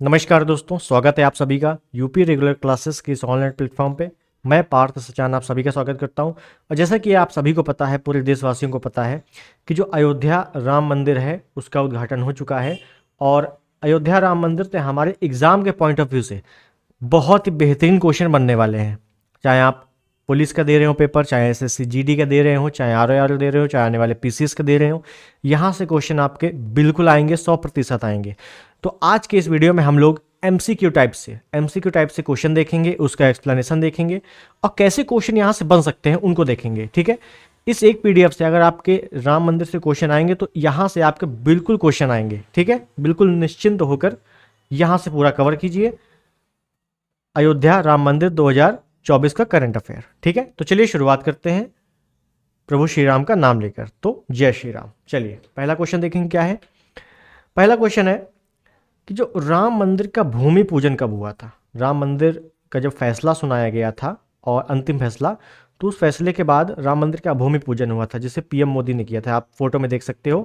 नमस्कार दोस्तों, स्वागत है आप सभी का यूपी रेगुलर क्लासेस की इस ऑनलाइन प्लेटफॉर्म पे। मैं पार्थ सचान आप सभी का स्वागत करता हूं। और जैसा कि आप सभी को पता है, पूरे देशवासियों को पता है कि जो अयोध्या राम मंदिर है उसका उद्घाटन हो चुका है। और अयोध्या राम मंदिर से हमारे एग्ज़ाम के पॉइंट ऑफ व्यू से बहुत ही बेहतरीन क्वेश्चन बनने वाले हैं। चाहे आप पुलिस का दे रहे हो पेपर, चाहे एसएससी जीडी का दे रहे हो, चाहे आरओआर दे रहे हो, चाहे आने वाले पीसीएस का दे रहे हो, यहाँ से क्वेश्चन आपके बिल्कुल आएंगे, 100% आएंगे। तो आज के इस वीडियो में हम लोग एमसीक्यू टाइप से क्वेश्चन देखेंगे, उसका एक्सप्लेनेशन देखेंगे और कैसे क्वेश्चन यहाँ से बन सकते हैं उनको देखेंगे। ठीक है, इस एक पीडीएफ से अगर आपके राम मंदिर से क्वेश्चन आएंगे तो यहाँ से आपके बिल्कुल क्वेश्चन आएंगे। ठीक है, बिल्कुल निश्चिंत होकर यहाँ से पूरा कवर कीजिए अयोध्या राम मंदिर 2024 का करंट अफेयर। ठीक है, तो चलिए शुरुआत करते हैं प्रभु श्री राम का नाम लेकर। तो जय श्री राम। चलिए पहला क्वेश्चन देखेंगे क्या है। पहला क्वेश्चन है कि जो राम मंदिर का भूमि पूजन कब हुआ था। राम मंदिर का जब फैसला सुनाया गया था और अंतिम फैसला, तो उस फैसले के बाद राम मंदिर का भूमि पूजन हुआ था, जिसे पीएम मोदी ने किया था। आप फोटो में देख सकते हो,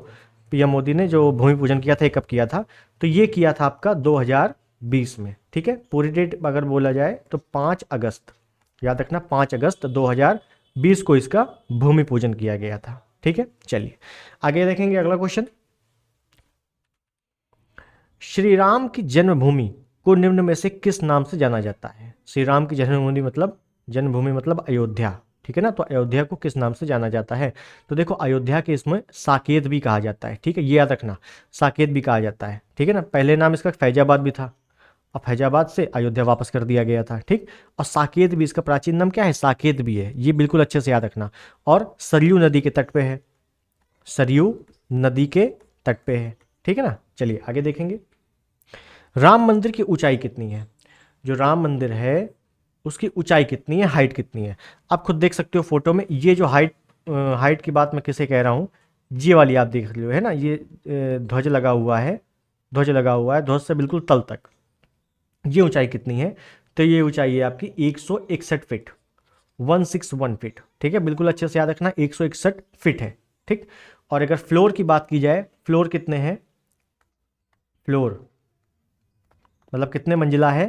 पीएम मोदी ने जो भूमि पूजन किया था, ये कब किया था, तो ये किया था आपका 2020 में। ठीक है, पूरी डेट अगर बोला जाए तो 5 अगस्त, याद रखना 5 अगस्त 2020 को इसका भूमि पूजन किया गया था। ठीक है, चलिए आगे देखेंगे अगला क्वेश्चन। श्री राम की जन्मभूमि को निम्न में से किस नाम से जाना जाता है। श्री राम की जन्मभूमि मतलब अयोध्या। ठीक है ना, तो अयोध्या को किस नाम से जाना जाता है। तो देखो, अयोध्या के इसमें साकेत भी कहा जाता है। ठीक है, ये याद रखना, साकेत भी कहा जाता है। ठीक है ना, पहले नाम इसका फैजाबाद भी था और फैजाबाद से अयोध्या वापस कर दिया गया था। ठीक, और साकेत भी, इसका प्राचीन नाम क्या है, साकेत भी है। ये बिल्कुल अच्छे से याद रखना। और सरयू नदी के तट पे है, सरयू नदी के तट पे है। ठीक है ना, चलिए आगे देखेंगे। राम मंदिर की ऊंचाई कितनी है। जो राम मंदिर है उसकी ऊंचाई कितनी है, हाइट कितनी है। आप खुद देख सकते हो फोटो में। ये जो हाइट की बात मैं किसे कह रहा हूँ, ये वाली आप देख रहे हो, है ना, ये ध्वज लगा हुआ है, ध्वज से बिल्कुल तल तक ये ऊंचाई कितनी है। तो ये ऊंचाई है आपकी 161 फीट, 161 फीट। ठीक है, बिल्कुल अच्छे से याद रखना, 161 फीट है। ठीक, और अगर फ्लोर की बात की जाए, फ्लोर कितने हैं, फ्लोर मतलब कितने मंजिला है,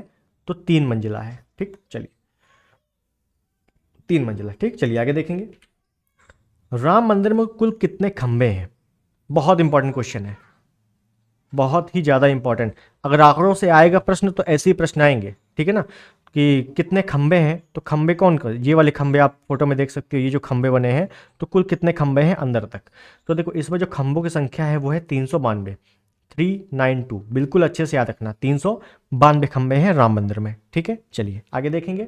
तो 3 मंजिला है। ठीक, चलिए 3 मंजिला। ठीक, चलिए आगे देखेंगे। राम मंदिर में कुल कितने खंबे हैं। बहुत इंपॉर्टेंट क्वेश्चन है, बहुत ही ज़्यादा इंपॉर्टेंट। अगर आंकड़ों से आएगा प्रश्न तो ऐसे ही प्रश्न आएंगे। ठीक है ना, कि कितने खंबे हैं, तो खंबे कौन कौन, ये वाले खंबे आप फोटो में देख सकते हो, ये जो खंबे बने हैं, तो कुल कितने खंबे हैं अंदर तक। तो देखो, इसमें जो खंबों की संख्या है वो है 392, 392। बिल्कुल अच्छे से याद रखना, 392 खंबे हैं राम मंदिर में। ठीक है, चलिए आगे देखेंगे।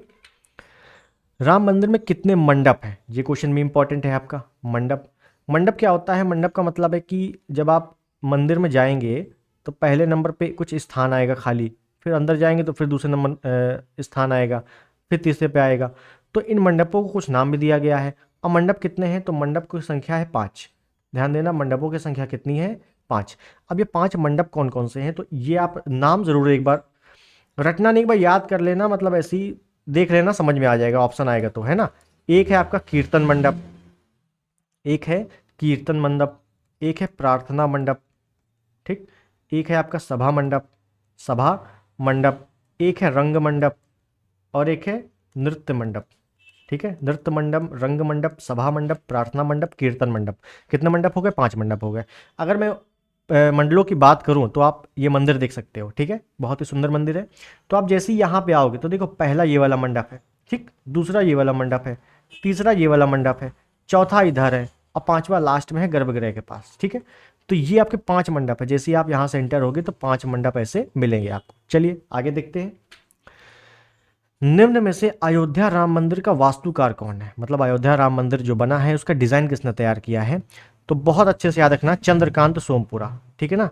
राम मंदिर में कितने मंडप हैं, ये क्वेश्चन भी इंपॉर्टेंट है आपका। मंडप क्या होता है। मंडप का मतलब है कि जब आप मंदिर में जाएंगे तो पहले नंबर पे कुछ स्थान आएगा खाली, फिर अंदर जाएंगे तो फिर दूसरे नंबर स्थान आएगा, फिर तीसरे पे आएगा। तो इन मंडपों को कुछ नाम भी दिया गया है। और मंडप कितने हैं, तो मंडप की संख्या है 5। ध्यान देना, मंडपों की संख्या कितनी है, 5। अब ये 5 मंडप कौन कौन से हैं, तो ये आप नाम जरूर एक बार रटना नहीं, एक बार याद कर लेना, मतलब ऐसे ही देख लेना, समझ में आ जाएगा, ऑप्शन आएगा तो, है ना। एक है आपका कीर्तन मंडप, एक है कीर्तन मंडप, एक है प्रार्थना मंडप। ठीक, एक है आपका सभा मंडप, एक है रंग मंडप और एक है नृत्य मंडप। ठीक है, नृत्य मंडप, रंग मंडप, सभा मंडप, प्रार्थना मंडप, कीर्तन मंडप। कितने मंडप हो गए, 5 मंडप हो गए। अगर मैं मंडलों की बात करूं तो आप ये मंदिर देख सकते हो। ठीक है, बहुत ही सुंदर मंदिर है। तो आप जैसे ही यहाँ पे आओगे तो देखो, पहला ये वाला मंडप है, ठीक, दूसरा ये वाला मंडप है, तीसरा ये वाला मंडप है, चौथा इधर है और 5वां लास्ट में है गर्भगृह के पास। ठीक है, तो ये आपके 5 मंडप है। जैसे ही आप यहाँ से एंटर होगे तो 5 मंडप ऐसे मिलेंगे आपको। चलिए आगे देखते हैं। निम्न में से अयोध्या राम मंदिर का वास्तुकार कौन है, मतलब अयोध्या राम मंदिर जो बना है उसका डिजाइन किसने तैयार किया है। तो बहुत अच्छे से याद रखना, चंद्रकांत सोमपुरा। ठीक है ना,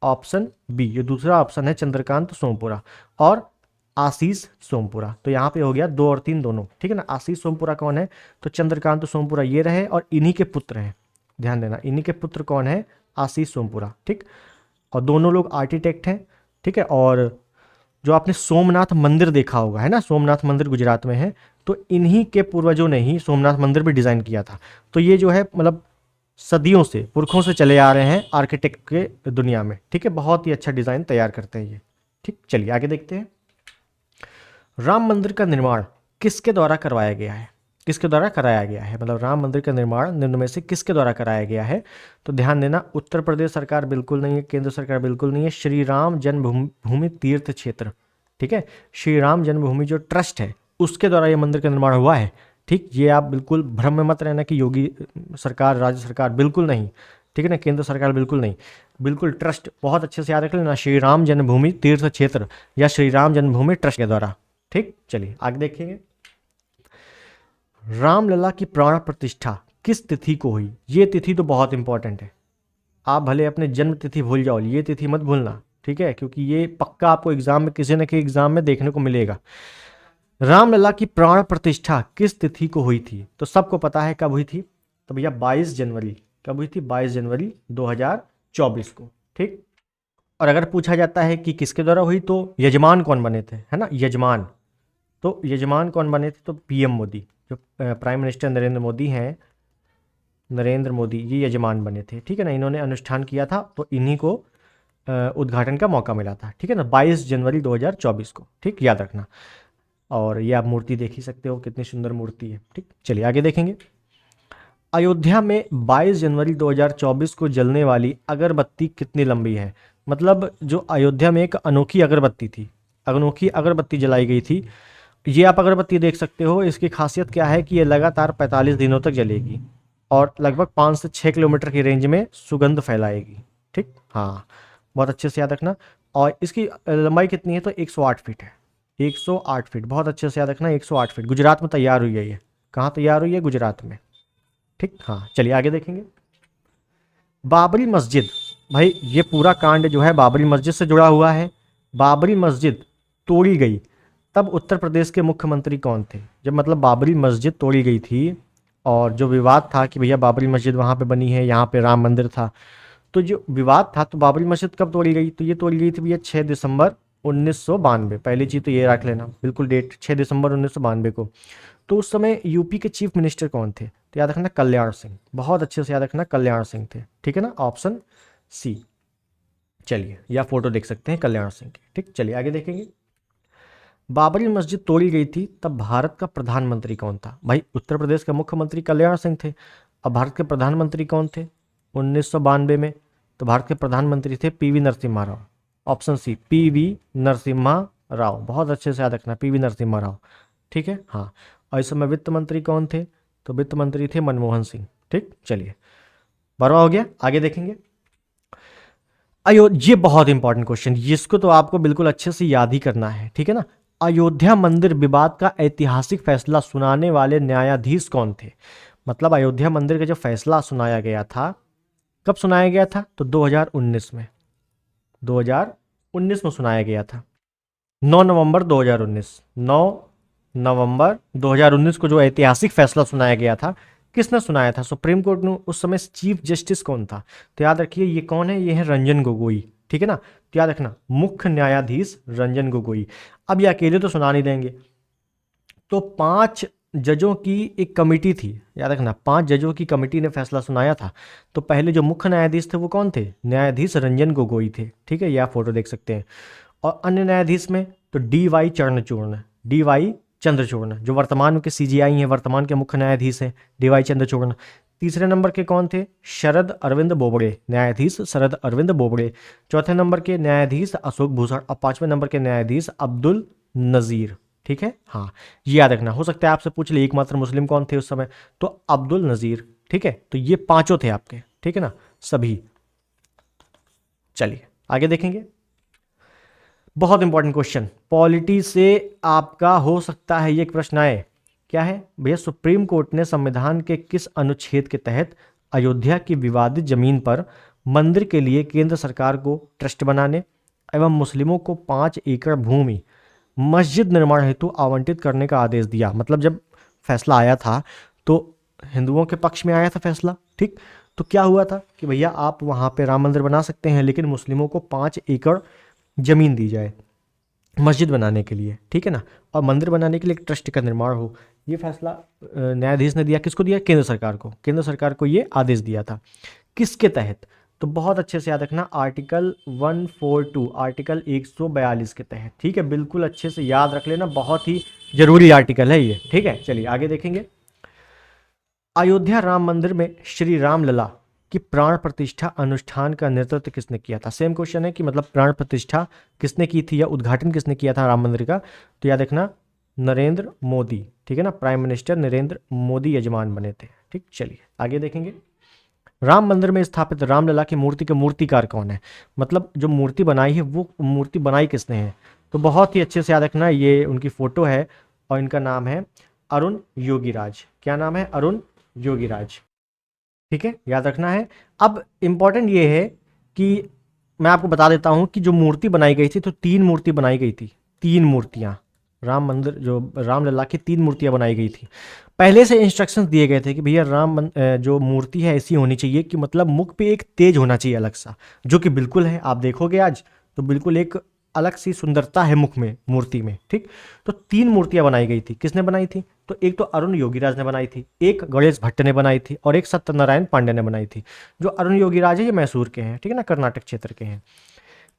ऑप्शन बी, ये दूसरा ऑप्शन है, चंद्रकांत सोमपुरा और आशीष सोमपुरा। तो यहाँ पे हो गया 2 और 3 दोनों। ठीक है ना, आशीष सोमपुरा कौन है, तो चंद्रकांत सोमपुरा ये रहे और इन्हीं के पुत्र हैं। ध्यान देना, इन्हीं के पुत्र कौन है, आशीष सोमपुरा। ठीक, और दोनों लोग आर्किटेक्ट हैं। ठीक है, और जो आपने सोमनाथ मंदिर देखा होगा, है ना, सोमनाथ मंदिर गुजरात में है, तो इन्हीं के पूर्वजों ने ही सोमनाथ मंदिर भी डिज़ाइन किया था। तो ये जो है मतलब सदियों से, पुरखों से चले आ रहे हैं आर्किटेक्ट के दुनिया में। ठीक है, बहुत ही अच्छा डिज़ाइन तैयार करते हैं ये। ठीक, चलिए आगे देखते हैं। राम मंदिर का निर्माण किसके द्वारा करवाया गया है? किसके द्वारा कराया गया है, मतलब राम मंदिर का निर्माण निम्न में से किसके द्वारा कराया गया है? तो ध्यान देना, उत्तर प्रदेश सरकार बिल्कुल नहीं है, केंद्र सरकार बिल्कुल नहीं है, श्री राम जन्मभूमि तीर्थ क्षेत्र, ठीक है, श्री राम जन्मभूमि जो ट्रस्ट है उसके द्वारा ये मंदिर का निर्माण हुआ है। ठीक, ये आप बिल्कुल भ्रम में मत रहना कि योगी सरकार, राज्य सरकार, बिल्कुल नहीं, ठीक है ना, केंद्र सरकार बिल्कुल नहीं, बिल्कुल ट्रस्ट, बहुत अच्छे से याद रख लेना, श्री राम जन्मभूमि तीर्थ क्षेत्र या श्री राम जन्मभूमि ट्रस्ट के द्वारा। ठीक, चलिए आगे देखेंगे। रामलला की प्राण प्रतिष्ठा किस तिथि को हुई? ये तिथि तो बहुत इंपॉर्टेंट है, आप भले अपने जन्म तिथि भूल जाओ, ये तिथि मत भूलना, ठीक है, क्योंकि ये पक्का आपको एग्जाम में किसी न किसी एग्जाम में देखने को मिलेगा। रामलला की प्राण प्रतिष्ठा किस तिथि को हुई थी? तो सबको पता है कब हुई थी, तो भैया 22 जनवरी, कब हुई थी? 22 जनवरी 2024 को। ठीक, और अगर पूछा जाता है कि किसके द्वारा हुई तो यजमान कौन बने थे, है ना, यजमान, तो यजमान कौन बने थे? तो पीएम मोदी, जो प्राइम मिनिस्टर नरेंद्र मोदी हैं, नरेंद्र मोदी, ये यजमान बने थे, ठीक है ना, इन्होंने अनुष्ठान किया था तो इन्हीं को उद्घाटन का मौका मिला था, ठीक है ना, 22 जनवरी 2024 को। ठीक, याद रखना। और ये आप मूर्ति देख ही सकते हो, कितनी सुंदर मूर्ति है। ठीक, चलिए आगे देखेंगे। अयोध्या में 22 जनवरी 2024 को जलने वाली अगरबत्ती कितनी लंबी है? मतलब जो अयोध्या में एक अनोखी अगरबत्ती थी, अनोखी अगरबत्ती जलाई गई थी, ये आप अगरबत्ती देख सकते हो, इसकी खासियत क्या है कि ये लगातार 45 दिनों तक जलेगी और लगभग 5 से 6 किलोमीटर की रेंज में सुगंध फैलाएगी। ठीक, हाँ, बहुत अच्छे से याद रखना। और इसकी लंबाई कितनी है? तो 108 फीट है, 108 फीट, बहुत अच्छे से याद रखना, 108 फीट। गुजरात में तैयार हुई है ये, कहाँ तैयार हुई है? गुजरात में। ठीक, हाँ, चलिए आगे देखेंगे। बाबरी मस्जिद, भाई ये पूरा कांड जो है बाबरी मस्जिद से जुड़ा हुआ है। बाबरी मस्जिद तोड़ी गई तब उत्तर प्रदेश के मुख्यमंत्री कौन थे? जब मतलब बाबरी मस्जिद तोड़ी गई थी और जो विवाद था कि भैया बाबरी मस्जिद वहाँ पे बनी है, यहाँ पे राम मंदिर था, तो जो विवाद था, तो बाबरी मस्जिद कब तोड़ी गई? तो ये तोड़ी गई थी भैया 6 दिसंबर 1992। पहली चीज़ तो ये रख लेना, बिल्कुल डेट 6 दिसंबर 1992 को। तो उस समय यूपी के चीफ मिनिस्टर कौन थे? तो याद रखना कल्याण सिंह, बहुत अच्छे से याद रखना, कल्याण सिंह थे, ठीक है ना, ऑप्शन सी। चलिए, या फोटो देख सकते हैं कल्याण सिंह की। ठीक, चलिए आगे देखेंगे। बाबरी मस्जिद तोड़ी गई थी तब भारत का प्रधानमंत्री कौन था? भाई उत्तर प्रदेश के मुख्यमंत्री कल्याण सिंह थे। अब भारत के प्रधानमंत्री कौन थे 1992 में? तो भारत के प्रधानमंत्री थे PV Narasimha Rao, option C, PV Narasimha Rao, बहुत अच्छे से याद रखना, पीवी नरसिम्हा राव। ठीक है, हाँ। और इस समय वित्त मंत्री कौन थे? तो वित्त मंत्री थे मनमोहन सिंह। ठीक, चलिए, बरवा हो गया, आगे देखेंगे। ये बहुत इंपॉर्टेंट क्वेश्चन, जिसको तो आपको बिल्कुल अच्छे से याद ही करना है, ठीक है ना। अयोध्या मंदिर विवाद का ऐतिहासिक फैसला सुनाने वाले न्यायाधीश कौन थे? मतलब अयोध्या मंदिर का जो फैसला सुनाया गया था, कब सुनाया गया था? तो 2019 में, 2019 में सुनाया गया था, 9 नवंबर 2019, 9 नवंबर 2019 को जो ऐतिहासिक फैसला सुनाया गया था, किसने सुनाया था? सुप्रीम कोर्ट ने। उस समय चीफ जस्टिस कौन था? तो याद रखिए ये कौन है, ये है रंजन गोगोई, ठीक है ना, तो याद रखना मुख्य न्यायाधीश रंजन गोगोई। अब ये अकेले तो सुना नहीं देंगे, तो 5 जजों की एक कमेटी थी, याद रखना 5 जजों की कमेटी ने फैसला सुनाया था। तो पहले जो मुख्य न्यायाधीश थे वो कौन थे? न्यायाधीश रंजन गोगोई थे, ठीक है, यह फोटो देख सकते हैं। और अन्य न्यायाधीश में तो DY चंद्रचूड़, जो वर्तमान के CGI हैं, वर्तमान के मुख्य न्यायाधीश हैं DY चंद्रचूड़। तीसरे नंबर के कौन थे? शरद अरविंद बोबड़े, न्यायाधीश शरद अरविंद बोबड़े। चौथे नंबर के न्यायाधीश अशोक भूषण और 5वें नंबर के न्यायाधीश अब्दुल नज़ीर। ठीक है, हाँ, ये याद रखना। हो सकता है आपसे पूछ ले एकमात्र मुस्लिम कौन थे उस समय, तो अब्दुल नज़ीर। ठीक है, तो ये 5 थे आपके, ठीक है ना, सभी। चलिए आगे देखेंगे। बहुत इंपॉर्टेंट क्वेश्चन, पॉलिटी से आपका हो सकता है ये एक प्रश्न आए। क्या है भैया? सुप्रीम कोर्ट ने संविधान के किस अनुच्छेद के तहत अयोध्या की विवादित जमीन पर मंदिर के लिए केंद्र सरकार को ट्रस्ट बनाने एवं मुस्लिमों को 5 एकड़ भूमि मस्जिद निर्माण हेतु आवंटित करने का आदेश दिया? मतलब जब फैसला आया था तो हिंदुओं के पक्ष में आया था फैसला, ठीक। तो क्या हुआ था कि भैया आप वहाँ पे राम मंदिर बना सकते हैं, लेकिन मुस्लिमों को 5 एकड़ जमीन दी जाए मस्जिद बनाने के लिए, ठीक है ना, और मंदिर बनाने के लिए एक ट्रस्ट का निर्माण हो। ये फैसला न्यायाधीश ने दिया, किसको दिया? केंद्र सरकार को। केंद्र सरकार को ये आदेश दिया था, किसके तहत? तो बहुत अच्छे से याद रखना, आर्टिकल 142, आर्टिकल 142 के तहत। ठीक है, बिल्कुल अच्छे से याद रख लेना, बहुत ही जरूरी आर्टिकल है ये। ठीक है, चलिए आगे देखेंगे। अयोध्या राम मंदिर में श्री राम लला की प्राण प्रतिष्ठा अनुष्ठान का नेतृत्व किसने किया था? सेम क्वेश्चन है कि मतलब प्राण प्रतिष्ठा किसने की थी या उद्घाटन किसने किया था राम मंदिर का? तो याद रखना, नरेंद्र मोदी। ठीक है ना, प्राइम मिनिस्टर नरेंद्र मोदी यजमान बने थे। ठीक, चलिए आगे देखेंगे। राम मंदिर में स्थापित रामलला की मूर्ति के मूर्तिकार कौन है? मतलब जो मूर्ति बनाई है वो मूर्ति बनाई किसने है? तो बहुत ही अच्छे से याद रखना, ये उनकी फोटो है और इनका नाम है अरुण योगीराज। क्या नाम है? अरुण योगीराज। ठीक है, याद रखना है। अब इंपॉर्टेंट ये है कि मैं आपको बता देता हूं कि जो मूर्ति बनाई गई थी, तो 3 मूर्ति बनाई गई थी, 3 मूर्तियां। राम मंदिर जो रामलला की 3 मूर्तियां बनाई गई थी। पहले से इंस्ट्रक्शंस दिए गए थे कि भैया जो मूर्ति है ऐसी होनी चाहिए कि मतलब मुख पे एक तेज होना चाहिए अलग सा, जो कि बिल्कुल है। आप देखोगे आज तो बिल्कुल एक अलग सी सुंदरता है मुख में, मूर्ति में। ठीक, तो 3 मूर्तियां बनाई गई थी। किसने बनाई थी? तो एक तो अरुण योगीराज ने बनाई थी, एक गणेश भट्ट ने बनाई थी और एक सत्यनारायण पांडे ने बनाई थी। जो अरुण योगीराज है ये मैसूर के हैं, ठीक है ना, कर्नाटक क्षेत्र के हैं।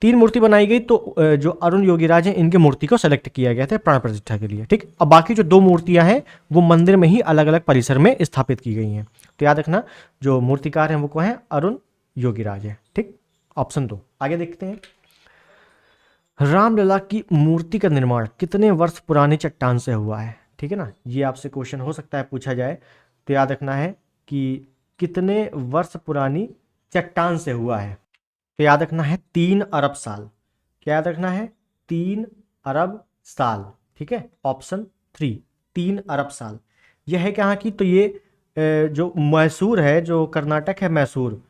3 मूर्ति बनाई गई, तो जो अरुण योगीराज हैं इनकी मूर्ति को सेलेक्ट किया गया था प्राण प्रतिष्ठा के लिए। ठीक, अब बाकी जो 2 मूर्तियां हैं वो मंदिर में ही अलग अलग परिसर में स्थापित की गई हैं। तो याद रखना, जो मूर्तिकार हैं वो कौन है? अरुण योगीराज है। ठीक, ऑप्शन 2। आगे देखते हैं। रामलला की मूर्ति का निर्माण कितने वर्ष पुरानी चट्टान से हुआ है? ठीक है ना, ये आपसे क्वेश्चन हो सकता है पूछा जाए। तो याद रखना है कि कितने वर्ष पुरानी चट्टान से हुआ है। तो याद रखना है 3 अरब साल। क्या याद रखना है? 3 अरब साल। ठीक है, ऑप्शन 3, 3 अरब साल। यह है कहाँ की? तो ये जो मैसूर है, जो कर्नाटक है मैसूर,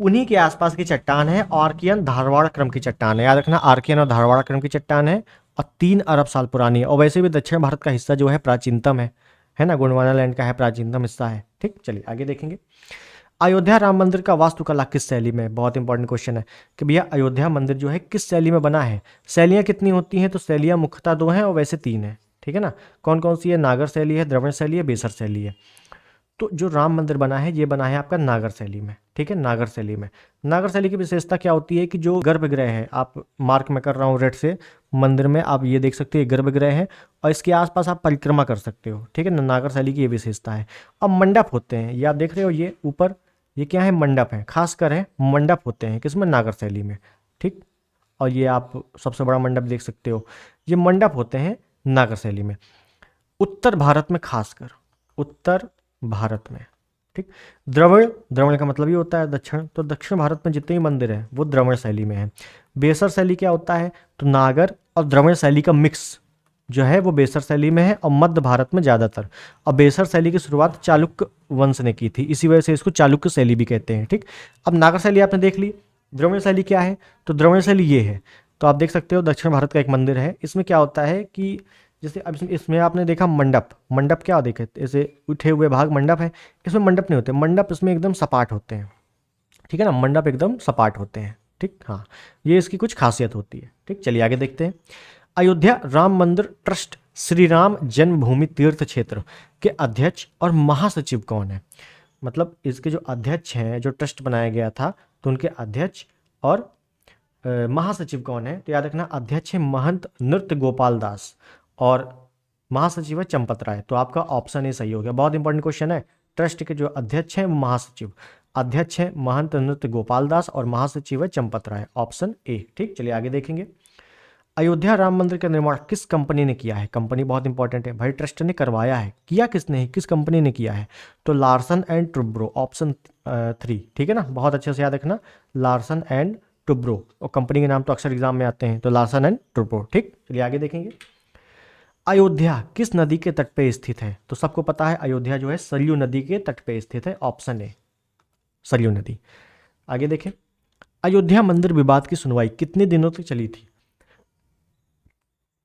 उन्हीं के आसपास की चट्टान है। आर्कियन धारवाड़ क्रम की चट्टान है। याद रखना, आर्कियन और धारवाड़ क्रम की चट्टान है और 3 अरब साल पुरानी है। और वैसे भी दक्षिण भारत का हिस्सा जो है प्राचीनतम है ना, गोंडवाना लैंड का है, प्राचीनतम हिस्सा है। ठीक, चलिए आगे देखेंगे। अयोध्या राम मंदिर का वास्तुकला किस शैली में? बहुत इंपॉर्टेंट क्वेश्चन है कि भैया अयोध्या मंदिर जो है किस शैली में बना है। शैलियाँ कितनी होती हैं? तो शैलियाँ मुख्यतः 2 हैं और वैसे 3 हैं। ठीक है ना, कौन कौन सी है? नागर शैली है, द्रविड़ शैली है, बेसर शैली है। तो जो राम मंदिर बना है ये बना है आपका नागर शैली में। ठीक है, नागर शैली में। नागर शैली की विशेषता क्या होती है कि जो गर्भगृह है, आप मार्क में कर रहा हूँ रेड से, मंदिर में आप ये देख सकते हो गर्भगृह है और इसके आसपास आप परिक्रमा कर सकते हो। ठीक है ना, नागर शैली की ये विशेषता है। अब मंडप होते हैं, ये आप देख रहे हो, ये ऊपर ये क्या है? मंडप है, खासकर है मंडप होते हैं किसमें? नागर शैली में। ठीक, और ये आप सबसे बड़ा मंडप देख सकते हो, ये मंडप होते हैं नागर शैली में। उत्तर भारत में, खासकर उत्तर भारत में। ठीक, द्रविड़, द्रविड़ का मतलब ये होता है दक्षिण, तो दक्षिण भारत में जितने भी मंदिर हैं वो द्रविड़ शैली में है। बेसर शैली क्या होता है? तो नागर और द्रविड़ शैली का मिक्स जो है वो बेसर शैली में है और मध्य भारत में ज़्यादातर। और बेसर शैली की शुरुआत चालुक्य वंश ने की थी, इसी वजह से इसको चालुक्य शैली भी कहते हैं। ठीक, अब नागर शैली आपने देख ली, द्रविड़ शैली क्या है? तो द्रविड़ शैली ये है। तो आप देख सकते हो दक्षिण भारत का एक मंदिर है, इसमें क्या होता है कि जैसे अब इसमें आपने देखा मंडप, मंडप क्या देखे? ऐसे उठे हुए भाग मंडप है, इसमें मंडप नहीं होते, मंडप इसमें एकदम सपाट होते हैं। ठीक है ना, मंडप एकदम सपाट होते हैं। ठीक, हाँ, ये इसकी कुछ खासियत होती है। ठीक, चलिए आगे देखते हैं। अयोध्या राम मंदिर ट्रस्ट श्री राम जन्मभूमि तीर्थ क्षेत्र के अध्यक्ष और महासचिव कौन है? मतलब इसके जो अध्यक्ष हैं, जो ट्रस्ट बनाया गया था, तो उनके अध्यक्ष और महासचिव कौन है? तो याद रखना, अध्यक्ष है महंत नृत्य गोपाल दास और महासचिव है चंपत राय। तो आपका ऑप्शन ए सही हो गया। बहुत इंपॉर्टेंट क्वेश्चन है। ट्रस्ट के जो अध्यक्ष हैं वो महासचिव, अध्यक्ष हैं महंत नृत्य गोपाल दास और महासचिव है चंपत राय, ऑप्शन ए। ठीक, चलिए आगे देखेंगे। अयोध्या राम मंदिर का निर्माण किस कंपनी ने किया है? कंपनी बहुत इंपॉर्टेंट है भाई, ट्रस्ट ने करवाया है, किया किसने है, किस कंपनी ने किया है? तो लार्सन एंड टुब्रो, ऑप्शन 3। ठीक है ना, बहुत अच्छे से याद रखना, लार्सन एंड टुब्रो। और कंपनी के नाम तो अक्सर एग्जाम में आते हैं, तो लार्सन एंड टुब्रो। ठीक, चलिए आगे देखेंगे। अयोध्या किस नदी के तट पे स्थित है? तो सबको पता है अयोध्या जो है सरयू नदी के तट पे स्थित है, ऑप्शन ए सरयू नदी। आगे देखें। अयोध्या मंदिर विवाद की सुनवाई कितने दिनों तक चली थी?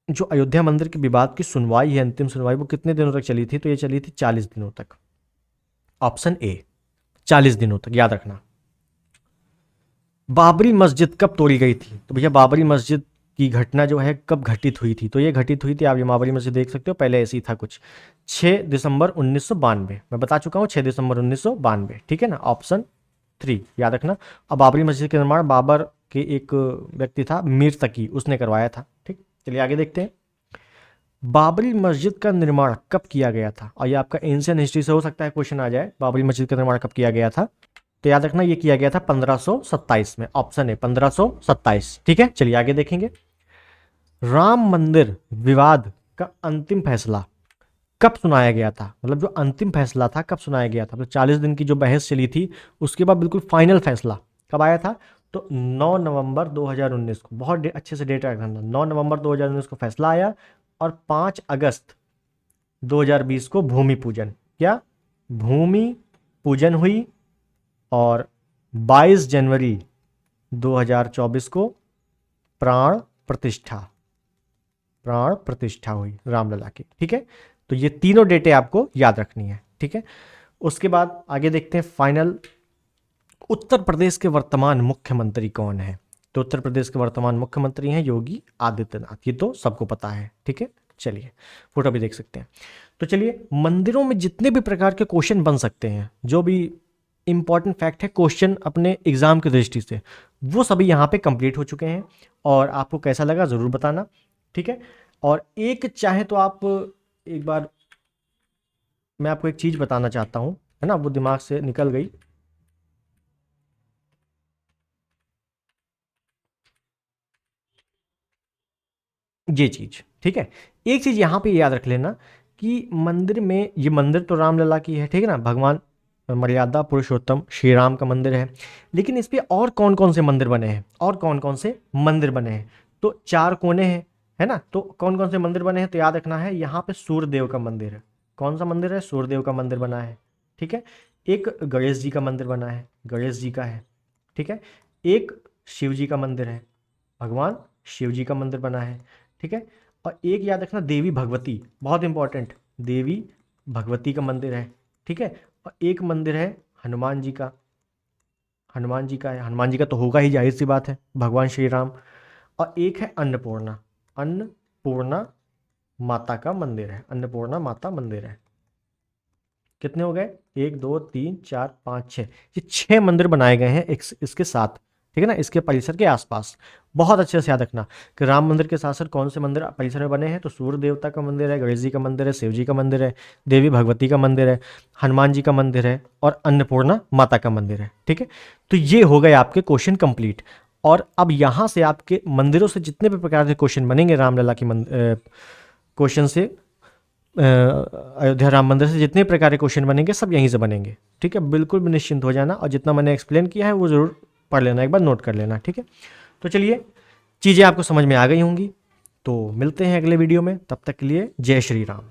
जो अयोध्या मंदिर के विवाद की सुनवाई है, अंतिम सुनवाई, वो कितने दिनों तक चली थी? तो ये चली थी 40 दिनों तक, ऑप्शन ए 40 दिनों तक, याद रखना। बाबरी मस्जिद कब तोड़ी गई थी? तो भैया बाबरी मस्जिद की घटना जो है कब घटित हुई थी? तो ये घटित हुई थी, आप ये बाबरी मस्जिद देख सकते हो, पहले ऐसी था कुछ, 6 दिसंबर 1992। मैं बता चुका हूँ 6 दिसंबर 1992। ठीक है ना, ऑप्शन 3 याद रखना। अब बाबरी मस्जिद का निर्माण बाबर के एक व्यक्ति था मीर तकी, उसने करवाया था। ठीक, चलिए आगे देखते हैं। बाबरी मस्जिद का निर्माण कब किया गया था? और ये आपका एंशियंट हिस्ट्री से हो सकता है क्वेश्चन आ जाए, बाबरी मस्जिद का निर्माण कब किया गया था? तो याद रखना ये किया गया था 1527 में, ऑप्शन है 1527। ठीक है, चलिए आगे देखेंगे। राम मंदिर विवाद का अंतिम फैसला कब सुनाया गया था? मतलब जो अंतिम फैसला था कब सुनाया गया था? मतलब 40 दिन की जो बहस चली थी उसके बाद बिल्कुल फाइनल फैसला कब आया था? तो 9 नवंबर 2019 को, बहुत अच्छे से डेट रखना, 9 नवंबर 2019 को फैसला आया और 5 अगस्त 2020 को भूमि पूजन, क्या भूमि पूजन हुई, और 22 जनवरी 2024 को प्राण प्रतिष्ठा हुई रामलला की। ठीक है, तो ये तीनों डेटें आपको याद रखनी है। ठीक है, उसके बाद आगे देखते हैं फाइनल। उत्तर प्रदेश के वर्तमान मुख्यमंत्री कौन है? तो उत्तर प्रदेश के वर्तमान मुख्यमंत्री हैं योगी आदित्यनाथ, ये तो सबको पता है। ठीक है, चलिए फोटो भी देख सकते हैं। तो चलिए, मंदिरों में जितने भी प्रकार के क्वेश्चन बन सकते हैं, जो भी इंपॉर्टेंट फैक्ट है क्वेश्चन अपने एग्जाम की दृष्टि से, वो सभी यहाँ पे कंप्लीट हो चुके हैं। और आपको कैसा लगा ज़रूर बताना। ठीक है, और एक चाहे तो आप एक बार, मैं आपको एक चीज़ बताना चाहता हूँ, है ना, वो दिमाग से निकल गई। ये चीज़, ठीक है, एक चीज़ यहाँ पे याद रख लेना कि मंदिर में, ये मंदिर तो रामलला की है, ठीक है ना, भगवान मर्यादा पुरुषोत्तम श्री राम का मंदिर है। लेकिन इस पे और कौन कौन से मंदिर बने हैं? और कौन कौन से मंदिर बने हैं? तो 4 कोने हैं, है ना। तो कौन कौन से मंदिर बने हैं? तो याद रखना है, यहाँ पे सूर्यदेव का मंदिर है। कौन सा मंदिर है? सूर्यदेव का मंदिर बना है। ठीक है, एक गणेश जी का मंदिर बना है, गणेश जी का है। ठीक है, एक शिव जी का मंदिर है, भगवान शिव जी का मंदिर बना है। ठीक है, और एक याद रखना देवी भगवती, बहुत इंपॉर्टेंट, देवी भगवती का मंदिर है। ठीक है, और एक मंदिर है हनुमान जी का, हनुमान जी का है, हनुमान जी का तो होगा ही, जाहिर सी बात है, भगवान श्री राम। और एक है अन्नपूर्णा, अन्नपूर्णा माता का मंदिर है, अन्नपूर्णा माता मंदिर है। कितने हो गए? 1 2 3 4 5 6, ये 6 मंदिर बनाए गए हैं इसके साथ। ठीक है ना, इसके परिसर के आसपास। बहुत अच्छे से याद रखना कि राम मंदिर के साथ साथ कौन से मंदिर परिसर में बने हैं। तो सूर्य देवता का मंदिर है, गणेश जी का मंदिर है, शिव जी का मंदिर है, देवी भगवती का मंदिर है, हनुमान जी का मंदिर है, और अन्नपूर्णा माता का मंदिर है। ठीक है, तो ये हो गए आपके क्वेश्चन कंप्लीट। और अब यहाँ से आपके मंदिरों से जितने भी प्रकार के क्वेश्चन बनेंगे, रामलला की क्वेश्चन से, अयोध्या राम मंदिर से जितने प्रकार के क्वेश्चन बनेंगे सब यहीं से बनेंगे। ठीक है, बिल्कुल भी निश्चिंत हो जाना, और जितना मैंने एक्सप्लेन किया है वो ज़रूर पढ़ लेना, एक बार नोट कर लेना। ठीक है, तो चलिए, चीज़ें आपको समझ में आ गई होंगी, तो मिलते हैं अगले वीडियो में, तब तक के लिए जय श्री राम।